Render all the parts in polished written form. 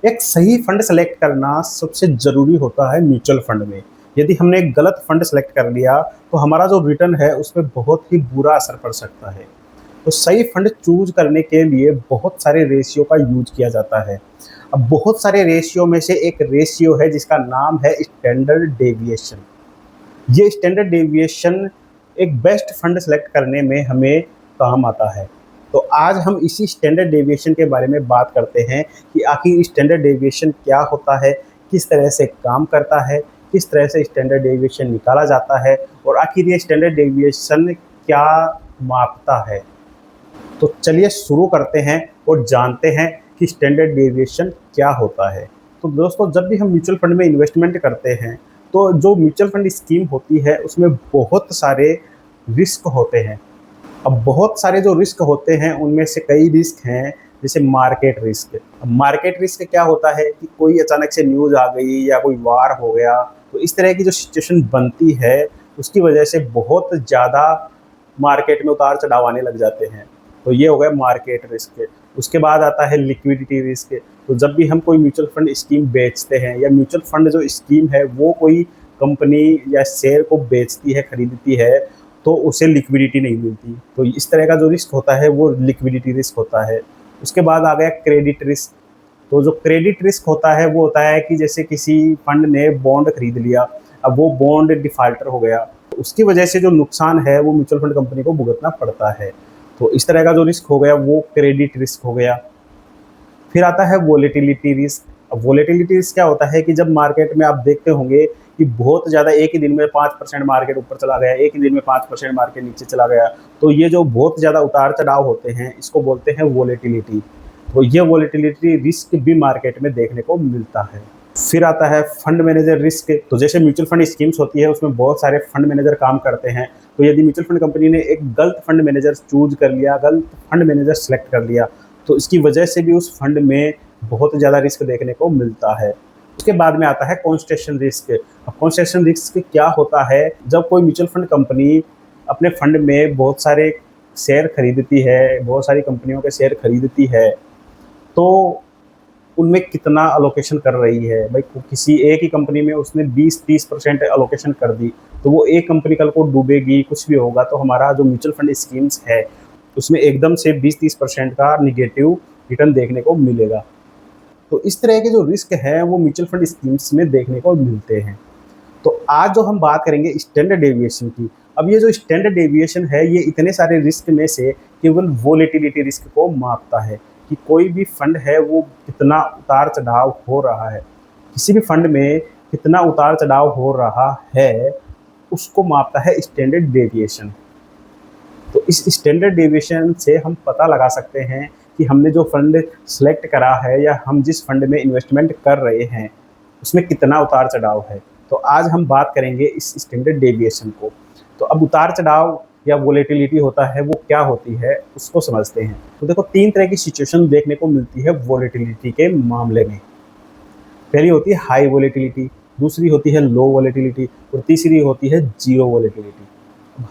एक सही fund select करना सबसे ज़रूरी होता है म्यूचुअल फंड में। यदि हमने एक गलत फंड सेलेक्ट कर लिया, तो हमारा जो रिटर्न है, उसमें बहुत ही बुरा असर पड़ सकता है। तो सही फंड चूज़ करने के लिए बहुत सारे रेशियो का यूज़ किया जाता है। अब बहुत सारे रेशियो में से एक रेशियो है जिसका नाम है स्टैंडर्ड डेविएशन। ये स्टैंडर्ड डेविएशन एक बेस्ट फंड सेलेक्ट करने में हमें काम आता है। तो आज हम इसी स्टैंडर्ड डेविएशन के बारे में बात करते हैं कि आखिर स्टैंडर्ड डेविएशन क्या होता है, किस तरह से काम करता है, किस तरह से स्टैंडर्ड डेविएशन निकाला जाता है और आखिर ये स्टैंडर्ड डेविएशन क्या मापता है। तो चलिए शुरू करते हैं और जानते हैं कि स्टैंडर्ड डेविएशन क्या होता है। तो दोस्तों, जब भी हम म्यूचुअल फंड में इन्वेस्टमेंट करते हैं, तो जो म्यूचुअल फंड स्कीम होती है उसमें बहुत सारे रिस्क होते हैं। अब बहुत सारे जो रिस्क होते हैं उनमें से कई रिस्क हैं, जैसे मार्केट रिस्क। अब मार्केट रिस्क क्या होता है कि कोई अचानक से न्यूज़ आ गई या कोई वार हो गया, तो इस तरह की जो सिचुएशन बनती है उसकी वजह से बहुत ज़्यादा मार्केट में उतार चढ़ाव आने लग जाते हैं। तो ये हो गया मार्केट रिस्क। उसके बाद आता है लिक्विडिटी रिस्क। तो जब भी हम कोई म्यूचुअल फंड स्कीम बेचते हैं या म्यूचुअल फंड जो स्कीम है वो कोई कंपनी या शेयर को बेचती है, खरीदती है, तो उसे लिक्विडिटी नहीं मिलती। तो इस तरह का जो रिस्क होता है वो लिक्विडिटी रिस्क होता है। उसके बाद आ गया क्रेडिट रिस्क। तो जो क्रेडिट रिस्क होता है वो होता है कि जैसे किसी फंड ने बॉन्ड खरीद लिया, अब वो बॉन्ड डिफाल्टर हो गया, तो उसकी वजह से जो नुकसान है वो म्यूचुअल फंड कंपनी को भुगतना पड़ता है। तो इस तरह का जो रिस्क हो गया वो क्रेडिट रिस्क हो गया। फिर आता है वोलेटिलिटी रिस्क। अब वोलेटिलिटी रिस्क क्या होता है कि जब मार्केट में आप देखते होंगे कि बहुत ज़्यादा एक ही दिन में 5% मार्केट ऊपर चला गया, एक ही दिन में 5% मार्केट नीचे चला गया, तो ये जो बहुत ज़्यादा उतार चढ़ाव होते हैं इसको बोलते हैं वोलेटिलिटी। तो ये वोलेटिलिटी रिस्क भी मार्केट में देखने को मिलता है। फिर आता है फंड मैनेजर रिस्क। तो जैसे म्यूचुअल फंड स्कीम्स होती है उसमें बहुत सारे फंड मैनेजर काम करते हैं। तो यदि म्यूचुअल फंड कंपनी ने एक गलत फंड मैनेजर चूज कर लिया, गलत फंड मैनेजर सेलेक्ट कर लिया, तो इसकी वजह से भी उस फंड में बहुत ज़्यादा रिस्क देखने को मिलता है। उसके बाद में आता है कॉन्सेशन रिस्क। अब कॉन्सेशन रिस्क क्या होता है, जब कोई म्यूचुअल फंड कंपनी अपने फंड में बहुत सारे शेयर खरीदती है, बहुत सारी कंपनियों के शेयर खरीदती है, तो उनमें कितना अलोकेशन कर रही है। भाई किसी एक ही कंपनी में उसने 20-30% अलोकेशन कर दी, तो वो एक कंपनी कल को डूबेगी, कुछ भी होगा, तो हमारा जो म्यूचुअल फंड स्कीम्स है उसमें एकदम से 20-30% का निगेटिव रिटर्न देखने को मिलेगा। तो इस तरह के जो रिस्क हैं वो म्यूचुअल फंड स्कीम्स में देखने को मिलते हैं। तो आज जो हम बात करेंगे स्टैंडर्ड डेविएशन की। अब ये जो स्टैंडर्ड डेविएशन है ये इतने सारे रिस्क में से केवल वोलेटिलिटी रिस्क को मापता है कि कोई भी फंड है वो कितना उतार चढ़ाव हो रहा है, किसी भी फंड में कितना उतार चढ़ाव हो रहा है, उसको मापता है स्टैंडर्ड डेविएशन। तो इस स्टैंडर्ड डेविएशन से हम पता लगा सकते हैं कि हमने जो फंड सेलेक्ट करा है या हम जिस फंड में इन्वेस्टमेंट कर रहे हैं उसमें कितना उतार चढ़ाव है। तो आज हम बात करेंगे इस स्टैंडर्ड डेविएशन को। तो अब उतार चढ़ाव या वोलेटिलिटी होता है वो क्या होती है उसको समझते हैं। तो देखो, 3 तरह की सिचुएशन देखने को मिलती है वोलेटिलिटी के मामले में। पहली होती है हाई वोलेटिलिटी, दूसरी होती है लो वोलेटिलिटी और तीसरी होती है जीरो वोलेटिलिटी।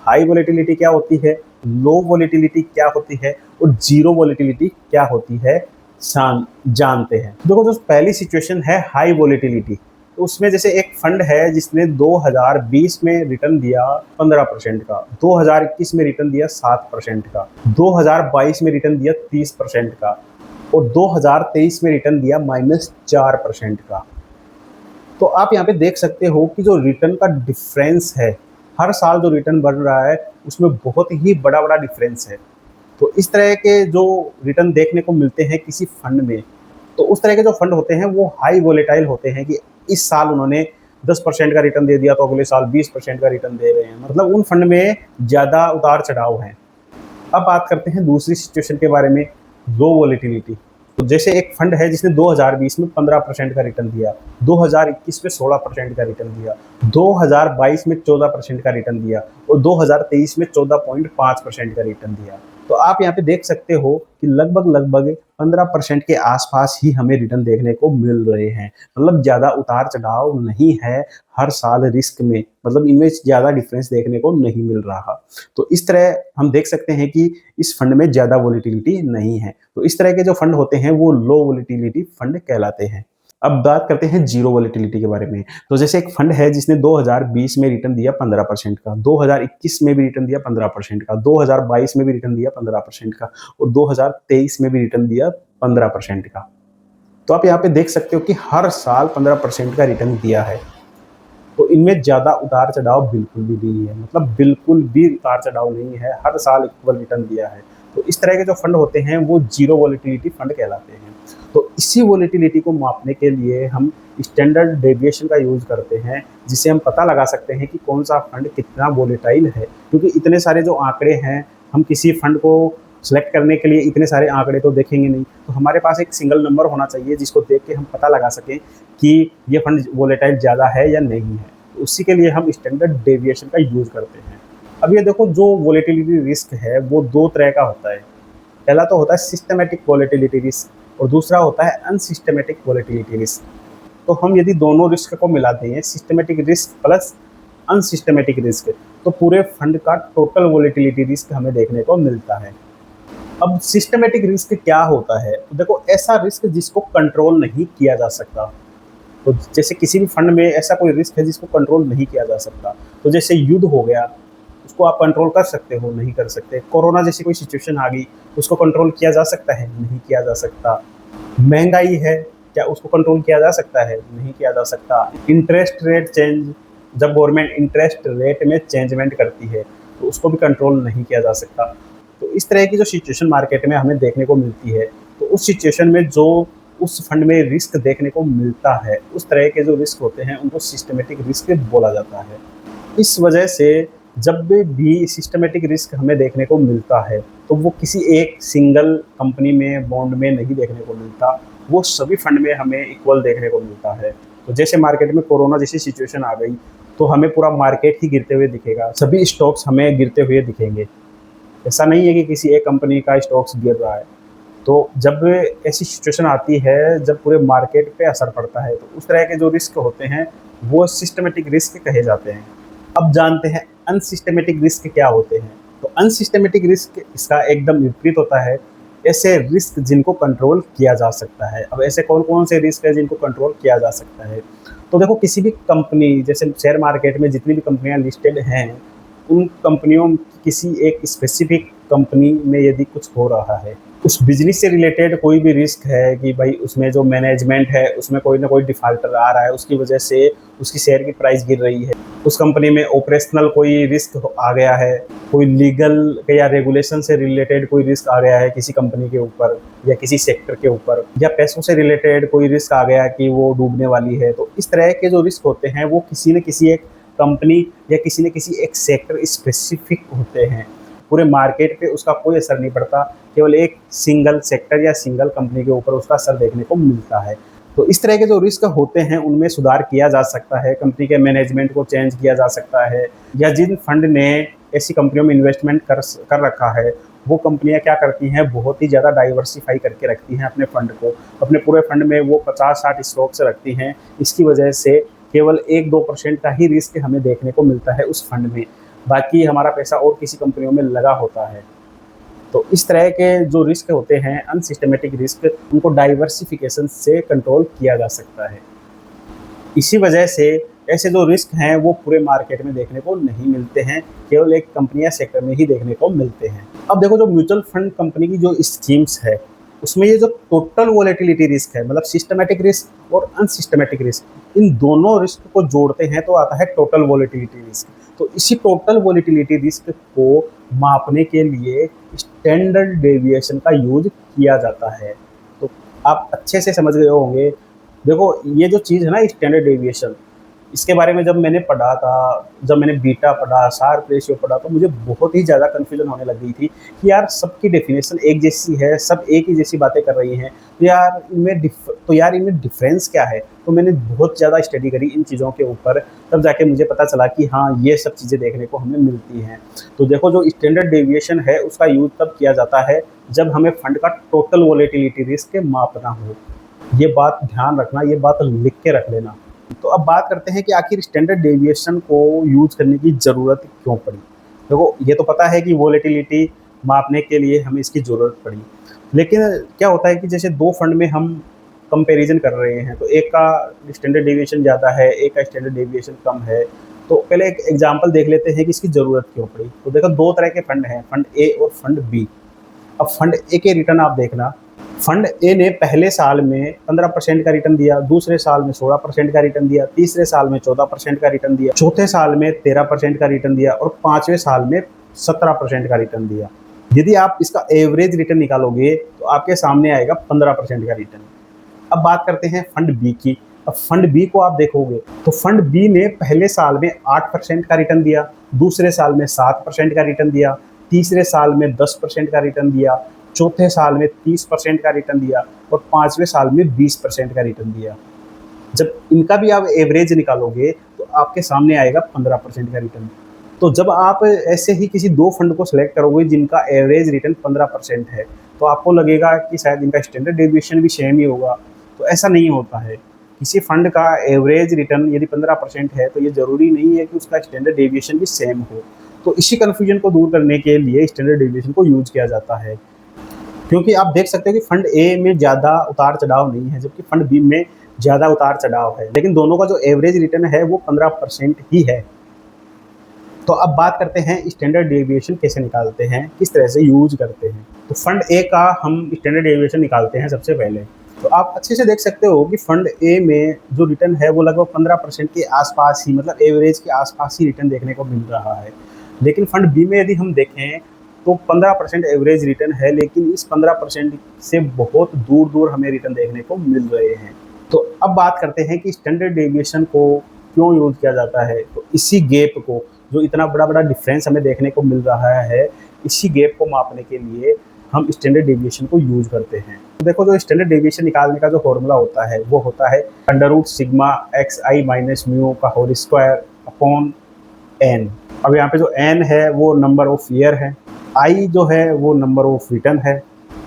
हाई वोलेटिलिटी क्या होती है, लो वोलेटिलिटी क्या होती है और जीरो वोलेटिलिटी क्या होती है, जानते हैं। देखो, जो पहली सिचुएशन है हाई वोलेटिलिटी, तो उसमें जैसे एक फंड है जिसने 2020 में रिटर्न दिया 15% का, 2021 में रिटर्न दिया 7% का, 2022 में रिटर्न दिया 30% का और 2023 में रिटर्न दिया -4% का। तो आप यहाँ पे देख सकते हो कि जो रिटर्न का डिफरेंस है, हर साल जो रिटर्न बढ़ रहा है उसमें बहुत ही बड़ा बड़ा डिफरेंस है। तो इस तरह के जो रिटर्न देखने को मिलते हैं किसी फंड में, तो उस तरह के जो फंड होते हैं वो हाई वोलेटाइल होते हैं कि इस साल उन्होंने 10% का रिटर्न दे दिया तो अगले साल 20% का रिटर्न दे रहे हैं, मतलब उन फंड में ज़्यादा उतार चढ़ाव हैं। अब बात करते हैं दूसरी सिचुएशन के बारे में, लो वोलेटिलिटी। तो जैसे एक फंड है जिसने 2020 में 15% का रिटर्न दिया, 2021 में 16% का रिटर्न दिया, 2022 में 14% का रिटर्न दिया और 2023 में 14.5% का रिटर्न दिया। तो आप यहाँ पे देख सकते हो कि लगभग 15% के आसपास ही हमें रिटर्न देखने को मिल रहे हैं। मतलब ज़्यादा उतार-चढ़ाव नहीं है हर साल रिस्क में, मतलब इनमें ज़्यादा डिफरेंस देखने को नहीं मिल रहा। तो इस तरह हम देख सकते हैं कि इस फंड में ज़्यादा वोलेटिलिटी नहीं है। तो इस तरह के जो फंड होते हैं वो लो वोलेटिलिटी फंड कहलाते हैं। अब बात करते हैं ज़ीरो वोलेटिलिटी के बारे में। तो जैसे एक फंड है जिसने 2020 में रिटर्न दिया 15% का, 2021 में भी रिटर्न दिया 15% का, 2022 में भी रिटर्न दिया 15% का और 2023 में भी रिटर्न दिया 15% का। तो आप यहाँ पे देख सकते हो कि हर साल 15% का रिटर्न दिया है। तो इनमें ज़्यादा उतार-चढ़ाव बिल्कुल भी नहीं है, मतलब बिल्कुल भी उतार-चढ़ाव नहीं है, हर साल इक्वल रिटर्न दिया है। तो इस तरह के जो फंड होते हैं वो ज़ीरो वोलेटिलिटी फंड कहलाते हैं। तो इसी वोलेटिलिटी को मापने के लिए हम स्टैंडर्ड डेविएशन का यूज़ करते हैं, जिससे हम पता लगा सकते हैं कि कौन-सा फंड कितना वोलेटाइल है। क्योंकि इतने सारे जो आंकड़े हैं, हम किसी फंड को सेलेक्ट करने के लिए इतने सारे आंकड़े तो देखेंगे नहीं। तो हमारे पास एक सिंगल नंबर होना चाहिए जिसको देख के हम पता लगा सकें कि ये फंड वोलेटाइल ज़्यादा है या नहीं है। तो उसी के लिए हम स्टैंडर्ड डेविएशन का यूज़ करते हैं। अब ये देखो, जो वोलेटिलिटी रिस्क है वो 2 तरह का होता है। पहला तो होता है सिस्टमैटिक वोलेटिलिटी रिस्क और दूसरा होता है अनसिस्टमैटिक वोलेटिलिटी रिस्क। तो हम यदि दोनों रिस्क को मिलाते हैं, systematic risk plus unsystematic risk, तो पूरे फंड का टोटल वोलेटिलिटी रिस्क हमें देखने को मिलता है। अब सिस्टमैटिक रिस्क क्या होता है? तो देखो, ऐसा रिस्क जिसको कंट्रोल नहीं किया जा सकता। तो जैसे किसी भी फंड में ऐसा कोई रिस्क है जिसको कंट्रोल नहीं किया जा सकता। तो जैसे युद्ध हो गया, उसको आप कंट्रोल कर सकते हो? नहीं कर सकते। कोरोना जैसी कोई सिचुएशन आ गई, उसको कंट्रोल किया जा सकता है? नहीं किया जा सकता। महंगाई है, क्या उसको कंट्रोल किया जा सकता है? नहीं किया जा सकता। इंटरेस्ट रेट चेंज, जब गवर्नमेंट इंटरेस्ट रेट में चेंजमेंट करती है, तो उसको भी कंट्रोल नहीं किया जा सकता। तो इस तरह की जो सिचुएशन मार्केट में हमें देखने को मिलती है, तो उस सिचुएशन में जो उस फंड में रिस्क देखने को मिलता है, उस तरह के जो रिस्क होते हैं उनको सिस्टमैटिक रिस्क बोला जाता है। इस वजह से जब भी सिस्टमैटिक रिस्क हमें देखने को मिलता है, तो वो किसी एक सिंगल कंपनी में, बॉन्ड में नहीं देखने को मिलता, वो सभी फंड में हमें इक्वल देखने को मिलता है। तो जैसे मार्केट में कोरोना जैसी सिचुएशन आ गई, तो हमें पूरा मार्केट ही गिरते हुए दिखेगा, सभी स्टॉक्स हमें गिरते हुए दिखेंगे। ऐसा नहीं है कि किसी एक कंपनी का स्टॉक्स गिर रहा है। तो जब ऐसी सिचुएशन आती है, जब पूरे मार्केट पे असर पड़ता है, तो उस तरह के जो रिस्क होते हैं वो सिस्टमैटिक रिस्क कहे जाते हैं। अब जानते हैं अनसिस्टमैटिक रिस्क क्या होते हैं। तो अनसिस्टमैटिक रिस्क इसका एकदम विपरीत होता है। ऐसे रिस्क जिनको कंट्रोल किया जा सकता है। अब ऐसे कौन-कौन से रिस्क है जिनको कंट्रोल किया जा सकता है? तो देखो, किसी भी कंपनी, जैसे शेयर मार्केट में जितनी भी कंपनियाँ लिस्टेड हैं, उन कंपनियों की किसी एक स्पेसिफिक कंपनी में यदि कुछ हो रहा है, उस बिज़नेस से रिलेटेड कोई भी रिस्क है कि भाई उसमें जो मैनेजमेंट है उसमें कोई ना कोई डिफ़ॉल्टर आ रहा है, उसकी वजह से उसकी शेयर की प्राइस गिर रही है। उस कंपनी में ऑपरेशनल कोई रिस्क आ गया है, कोई लीगल या रेगुलेशन से रिलेटेड कोई रिस्क आ गया है किसी कंपनी के ऊपर या किसी सेक्टर के ऊपर, या पैसों से रिलेटेड कोई रिस्क आ गया कि वो डूबने वाली है। तो इस तरह के जो रिस्क होते हैं वो किसी न किसी एक कंपनी या किसी न किसी एक सेक्टर स्पेसिफिक होते हैं। पूरे मार्केट पे उसका कोई असर नहीं पड़ता, केवल एक सिंगल सेक्टर या सिंगल कंपनी के ऊपर उसका असर देखने को मिलता है। तो इस तरह के जो रिस्क होते हैं उनमें सुधार किया जा सकता है, कंपनी के मैनेजमेंट को चेंज किया जा सकता है, या जिन फंड ने ऐसी कंपनियों में इन्वेस्टमेंट कर रखा है, वो कंपनियां क्या करती हैं, बहुत ही ज़्यादा डाइवर्सिफाई करके रखती हैं अपने फंड को। अपने पूरे फंड में वो 50-60 स्टॉक्स रखती हैं। इसकी वजह से केवल 1-2% का ही रिस्क हमें देखने को मिलता है उस फंड में, बाकी हमारा पैसा और किसी कंपनियों में लगा होता है। तो इस तरह के जो रिस्क होते हैं अनसिस्टमैटिक रिस्क, उनको डाइवर्सिफिकेशन से कंट्रोल किया जा सकता है। इसी वजह से ऐसे जो रिस्क हैं वो पूरे मार्केट में देखने को नहीं मिलते हैं, केवल एक कंपनी या सेक्टर में ही देखने को मिलते हैं। अब देखो, जो म्यूचुअल फंड कंपनी की जो स्कीम्स है, उसमें ये जो टोटल वोलेटिलिटी रिस्क है, मतलब सिस्टमैटिक रिस्क और अनसिस्टमैटिक रिस्क, इन दोनों रिस्क को जोड़ते हैं तो आता है टोटल वोलेटिलिटी रिस्क। तो इसी टोटल वोलेटिलिटी रिस्क को मापने के लिए स्टैंडर्ड डेविएशन का यूज किया जाता है। तो आप अच्छे से समझ गए होंगे। देखो, ये जो चीज़ है ना, स्टैंडर्ड डेविएशन, इसके बारे में जब मैंने पढ़ा था, जब मैंने बीटा पढ़ा, शार्प रेशियो पढ़ा, तो मुझे बहुत ही ज़्यादा कन्फ्यूज़न होने लग गई थी कि यार सबकी डेफ़िनेशन एक जैसी है, सब एक ही जैसी बातें कर रही हैं, तो यार इनमें डिफ़रेंस क्या है? तो मैंने बहुत ज़्यादा स्टडी करी इन चीज़ों के ऊपर, तब जाके मुझे पता चला कि हाँ, ये सब चीज़ें देखने को हमें मिलती हैं। तो देखो, जो स्टैंडर्ड डेविएशन है उसका यूज़ तब किया जाता है जब हमें फंड का टोटल वोलेटिलिटी रिस्क मापना हो। ये बात ध्यान रखना, ये बात लिख के रख लेना। तो अब बात करते हैं कि आखिर स्टैंडर्ड डेविएशन को यूज़ करने की ज़रूरत क्यों पड़ी? देखो, ये तो पता है कि वोलेटिलिटी मापने के लिए हमें इसकी ज़रूरत पड़ी। लेकिन क्या होता है कि जैसे 2 फंड में हम कंपैरिज़न कर रहे हैं, तो एक का स्टैंडर्ड डेविएशन ज़्यादा है, एक का स्टैंडर्ड डेविएशन कम है। तो पहले एक एग्ज़ाम्पल देख लेते हैं कि इसकी ज़रूरत क्यों पड़ी। तो देखो, 2 तरह के फंड हैं, फंड ए और फंड बी। अब फंड ए के रिटर्न आप देखना, फंड ए ने पहले साल में 15% का रिटर्न दिया, दूसरे साल में 16% का रिटर्न दिया, तीसरे साल में 14% का रिटर्न दिया, चौथे साल में 13% का रिटर्न दिया और 5वें साल में 17% का रिटर्न दिया। यदि आप इसका एवरेज रिटर्न निकालोगे तो आपके सामने आएगा 15% का रिटर्न। अब बात करते हैं फंड बी की। अब फंड बी को आप देखोगे तो फंड बी ने पहले साल में 8% का रिटर्न दिया, दूसरे साल में 7% का रिटर्न दिया, तीसरे साल में 10% का रिटर्न दिया, चौथे साल में 30% का रिटर्न दिया और 5वें साल में 20% का रिटर्न दिया। जब इनका भी आप एवरेज निकालोगे तो आपके सामने आएगा 15% का रिटर्न। तो जब आप ऐसे ही किसी 2 फंड को सेलेक्ट करोगे जिनका एवरेज रिटर्न 15% है, तो आपको लगेगा कि शायद इनका स्टैंडर्ड डेविएशन भी सेम ही होगा। तो ऐसा नहीं होता है। किसी फंड का एवरेज रिटर्न यदि 15% है तो ये ज़रूरी नहीं है कि उसका स्टैंडर्ड डेविएशन भी सेम हो। तो इसी कन्फ्यूजन को दूर करने के लिए स्टैंडर्ड डेविएशन को यूज़ किया जाता है। क्योंकि आप देख सकते हो कि फंड ए में ज़्यादा उतार-चढ़ाव नहीं है, जबकि फंड बी में ज़्यादा उतार-चढ़ाव है। लेकिन दोनों का जो एवरेज रिटर्न है वो 15% ही है। तो अब बात करते हैं स्टैंडर्ड डेविएशन कैसे निकालते हैं, किस तरह से यूज़ करते हैं। तो फंड ए का हम स्टैंडर्ड डेविएशन निकालते हैं सबसे पहले। तो आप अच्छे से देख सकते हो कि फंड ए में जो रिटर्न है वो लगभग 15% के आसपास ही, मतलब एवरेज के आसपास ही रिटर्न देखने को मिल रहा है। लेकिन फंड बी में यदि हम देखें तो 15% एवरेज रिटर्न है, लेकिन इस 15% से बहुत दूर-दूर हमें रिटर्न देखने को मिल रहे हैं। तो अब बात करते हैं कि स्टैंडर्ड डेविएशन को क्यों यूज़ किया जाता है। तो इसी गैप को, जो इतना बड़ा-बड़ा डिफरेंस हमें देखने को मिल रहा है, इसी गैप को मापने के लिए हम स्टैंडर्ड डेविएशन को यूज़ करते हैं। तो देखो, जो स्टैंडर्ड डेविएशन निकालने का जो फॉर्मूला होता है वो होता है under root sigma xi minus mu का होल स्क्वायर अपॉन n। अब यहाँ पे जो n है वो नंबर ऑफ ईयर है, i जो है वो नंबर ऑफ रिटर्न है,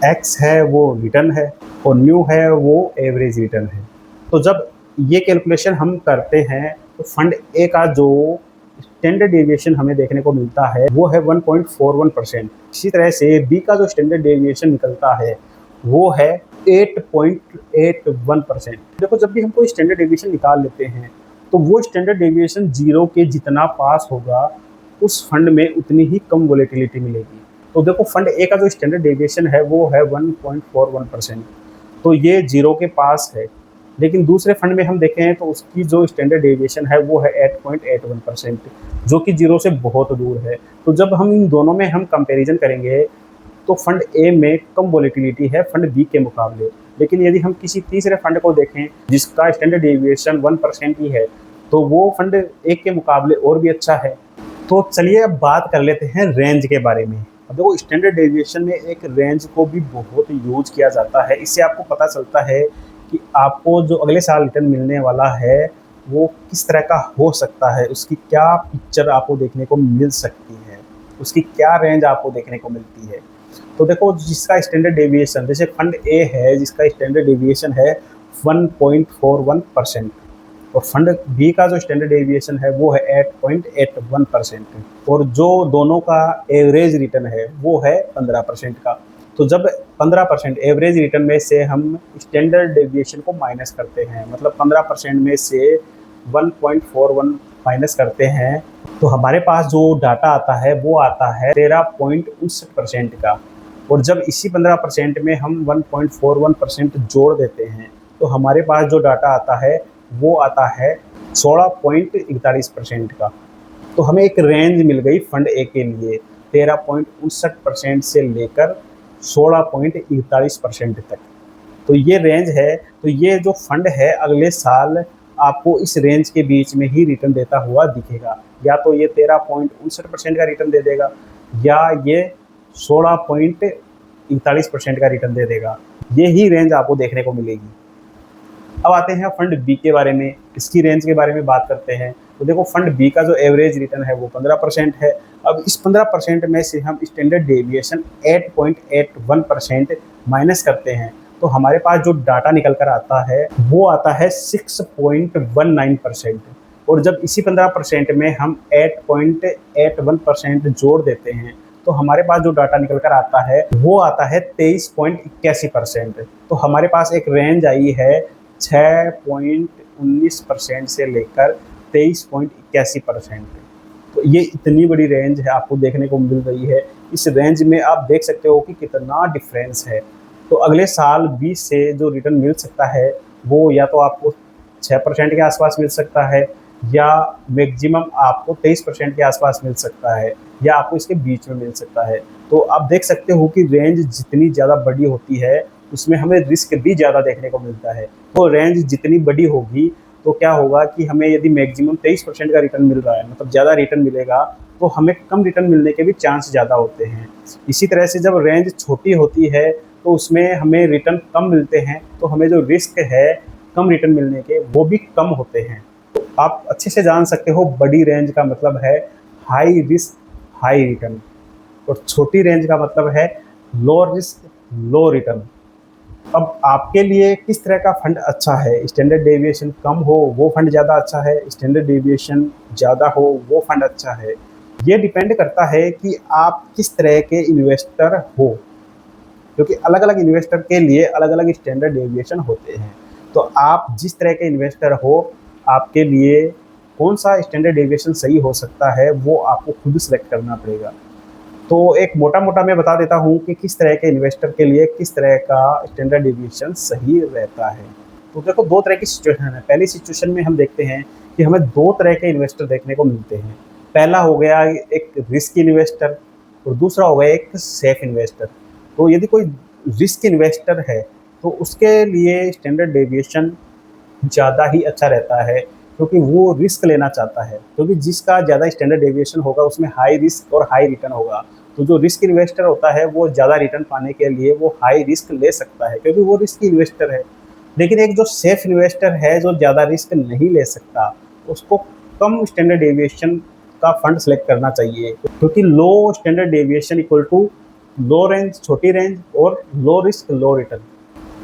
x है वो रिटर्न है और म्यू है वो एवरेज रिटर्न है। तो जब ये कैलकुलेशन हम करते हैं तो फंड ए का जो स्टैंडर्ड डेविएशन हमें देखने को मिलता है वो है 1.41%। इसी तरह से बी का जो स्टैंडर्ड डेविएशन निकलता है वो है 8.81%। देखो, जब भी हम कोई स्टैंडर्ड डेविएशन निकाल लेते हैं तो वो स्टैंडर्ड डेविएशन 0 के जितना पास होगा उस फंड में उतनी ही कम वोलेटिलिटी मिलेगी। तो देखो, फंड ए का जो स्टैंडर्ड डेविएशन है वो है 1.41%, तो ये 0 के पास है। लेकिन दूसरे फंड में हम देखें तो उसकी जो स्टैंडर्ड डेविएशन है वो है 8.81%, जो कि 0 से बहुत दूर है। तो जब हम इन दोनों में हम कंपैरिजन करेंगे तो फंड ए में कम वोलेटिलिटी है फंड बी के मुकाबले। लेकिन यदि हम किसी तीसरे फंड को देखें जिसका स्टैंडर्ड डेविएशन 1% ही है तो वो फंड ए के मुकाबले और भी अच्छा है। तो चलिए अब बात कर लेते हैं रेंज के बारे में। अब देखो, स्टैंडर्ड डेविएशन में एक रेंज को भी बहुत यूज किया जाता है। इससे आपको पता चलता है कि आपको जो अगले साल रिटर्न मिलने वाला है वो किस तरह का हो सकता है, उसकी क्या पिक्चर आपको देखने को मिल सकती है, उसकी क्या रेंज आपको देखने को मिलती है। तो देखो, जिसका स्टैंडर्ड डेविएशन, जैसे फंड ए है जिसका स्टैंडर्ड डेविएशन है 1.41% और फंड बी का जो स्टैंडर्ड डेविएशन है वो है 8.81% और जो दोनों का एवरेज रिटर्न है वो है 15% का। तो जब 15% एवरेज रिटर्न में से हम स्टैंडर्ड डेविएशन को माइनस करते हैं, मतलब 15% में से 1.41 माइनस करते हैं, तो हमारे पास जो डाटा आता है वो आता है 13.59% का। और जब इसी 15% में हम 1.41% जोड़ देते हैं तो हमारे पास जो डाटा आता है वो आता है 16.41% का। तो हमें एक रेंज मिल गई फंड ए के लिए 13.59% से लेकर 16.41% तक। तो ये रेंज है। तो ये जो फंड है अगले साल आपको इस रेंज के बीच में ही रिटर्न देता हुआ दिखेगा। या तो ये 13.59% का रिटर्न दे देगा या ये 16.41% का रिटर्न दे देगा। ये ही रेंज आपको देखने को मिलेगी। अब आते हैं फंड बी के बारे में, इसकी रेंज के बारे में बात करते हैं। तो देखो फंड बी का जो एवरेज रिटर्न है वो 15% है। अब इस 15% में से हम स्टैंडर्ड डेविएशन 8.81% माइनस करते हैं तो हमारे पास जो डाटा निकल कर आता है वो आता है 6.19%। और जब इसी 15% में हम 8.81% जोड़ देते हैं तो हमारे पास जो डाटा निकल कर आता है वो आता है 23.81%। तो हमारे पास एक रेंज आई है 6.19% से लेकर 23.81%। तो ये इतनी बड़ी रेंज है आपको देखने को मिल रही है। इस रेंज में आप देख सकते हो कि कितना डिफरेंस है। तो अगले साल 20 से जो रिटर्न मिल सकता है वो या तो आपको 6% के आसपास मिल सकता है या मैक्सिमम आपको 23% के आसपास मिल सकता है या आपको इसके बीच में मिल सकता है। तो आप देख सकते हो कि रेंज जितनी ज़्यादा बड़ी होती है उसमें हमें रिस्क भी ज़्यादा देखने को मिलता है। तो रेंज जितनी बड़ी होगी तो क्या होगा कि हमें यदि मैक्सिमम 23% का रिटर्न मिल रहा है, मतलब ज़्यादा रिटर्न मिलेगा, तो हमें कम रिटर्न मिलने के भी चांस ज़्यादा होते हैं। इसी तरह से जब रेंज छोटी होती है तो उसमें हमें रिटर्न कम मिलते हैं, तो हमें जो रिस्क है कम रिटर्न मिलने के वो भी कम होते हैं। तो आप अच्छे से जान सकते हो बड़ी रेंज का मतलब है हाई रिस्क हाई रिटर्न और छोटी रेंज का मतलब है लो रिस्क लो रिटर्न। अब आपके लिए किस तरह का फंड अच्छा है? स्टैंडर्ड डेविएशन कम हो वो फंड ज़्यादा अच्छा है, स्टैंडर्ड डेविएशन ज़्यादा हो वो फंड अच्छा है। ये डिपेंड करता है कि आप किस तरह के इन्वेस्टर हो, क्योंकि अलग अलग इन्वेस्टर के लिए अलग अलग स्टैंडर्ड डेविएशन होते हैं। तो आप जिस तरह के इन्वेस्टर हो आपके लिए कौन सा स्टैंडर्ड डेविएशन सही हो सकता है वो आपको खुद सेलेक्ट करना पड़ेगा। तो एक मोटा मोटा मैं बता देता हूँ कि किस तरह के इन्वेस्टर के लिए किस तरह का स्टैंडर्ड डेविएशन सही रहता है। तो देखो दो तरह की सिचुएशन है। पहली सिचुएशन में हम देखते हैं कि हमें दो तरह के इन्वेस्टर देखने को मिलते हैं। पहला हो गया एक रिस्क इन्वेस्टर और दूसरा हो गया एक सेफ इन्वेस्टर। तो यदि कोई रिस्क इन्वेस्टर है तो उसके लिए स्टैंडर्ड डेविएशन ज़्यादा ही अच्छा रहता है, क्योंकि वो रिस्क लेना चाहता है। क्योंकि जिसका ज़्यादा स्टैंडर्ड डेविएशन होगा उसमें हाई रिस्क और हाई रिटर्न होगा। तो जो रिस्क इन्वेस्टर होता है वो ज़्यादा रिटर्न पाने के लिए वो हाई रिस्क ले सकता है, क्योंकि वो रिस्क इन्वेस्टर है। लेकिन एक जो सेफ इन्वेस्टर है जो ज़्यादा रिस्क नहीं ले सकता, उसको कम स्टैंडर्ड डेविएशन का फंड सेलेक्ट करना चाहिए, क्योंकि low standard deviation equal to low range छोटी रेंज और लो रिस्क लो रिटर्न।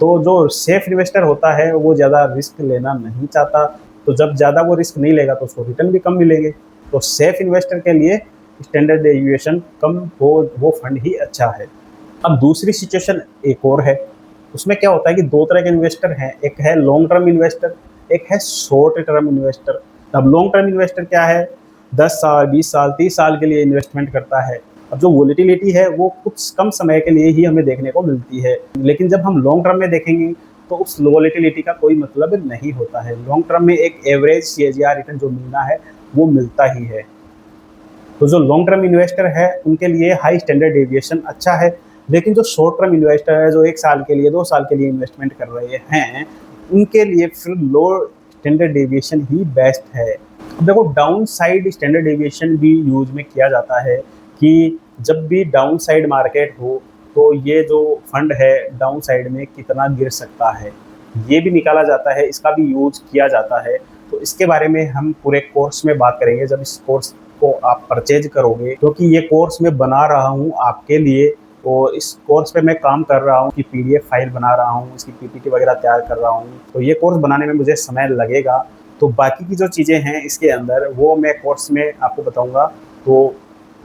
तो जो सेफ इन्वेस्टर होता है वो ज़्यादा रिस्क लेना नहीं चाहता, तो जब ज़्यादा वो रिस्क नहीं लेगा तो उसको रिटर्न भी कम मिलेंगे। तो सेफ इन्वेस्टर के लिए स्टैंडर्ड डेविएशन कम हो वो फंड ही अच्छा है। अब दूसरी सिचुएशन एक और है। उसमें क्या होता है कि दो तरह के इन्वेस्टर हैं, एक है लॉन्ग टर्म इन्वेस्टर, एक है शॉर्ट टर्म इन्वेस्टर। अब लॉन्ग टर्म इन्वेस्टर क्या है? 10 साल 20 साल 30 साल के लिए इन्वेस्टमेंट करता है। अब जो वोलेटिलिटी है वो कुछ कम समय के लिए ही हमें देखने को मिलती है, लेकिन जब हम लॉन्ग टर्म में देखेंगे तो उस वोलेटिलिटी का कोई मतलब नहीं होता है। लॉन्ग टर्म में एक एवरेज CAGR रिटर्न जो मिलना है वो मिलता ही है। तो जो लॉन्ग टर्म इन्वेस्टर है उनके लिए हाई स्टैंडर्ड डेविएशन अच्छा है, लेकिन जो शॉर्ट टर्म इन्वेस्टर है जो 1 साल के लिए 2 साल के लिए इन्वेस्टमेंट कर रहे हैं उनके लिए फिर लो स्टैंडर्ड डेविएशन ही बेस्ट है। अब देखो डाउन साइड स्टैंडर्ड डेविएशन भी यूज में किया जाता है कि जब भी डाउन साइड मार्केट हो तो ये जो फंड है डाउन साइड में कितना गिर सकता है ये भी निकाला जाता है, इसका भी यूज किया जाता है। तो इसके बारे में हम पूरे कोर्स में बात करेंगे जब इस कोर्स को आप परचेज करोगे, क्योंकि ये कोर्स मैं बना रहा हूँ आपके लिए और इस कोर्स पे मैं काम कर रहा हूँ कि PDF फाइल बना रहा हूँ, इसकी PPT वगैरह तैयार कर रहा हूँ। तो ये कोर्स बनाने में मुझे समय लगेगा, तो बाकी की जो चीज़ें हैं इसके अंदर वो मैं कोर्स में आपको बताऊँगा। तो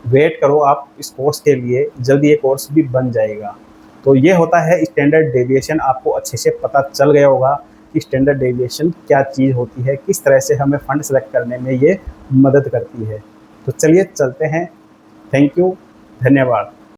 वेट करो आप इस कोर्स के लिए, जल्द ये कोर्स भी बन जाएगा। तो ये होता है स्टैंडर्ड डेविएशन। आपको अच्छे से पता चल गया होगा कि स्टैंडर्ड डेविएशन क्या चीज़ होती है, किस तरह से हमें फ़ंड सेलेक्ट करने में ये मदद करती है। तो चलिए चलते हैं। थैंक यू, धन्यवाद।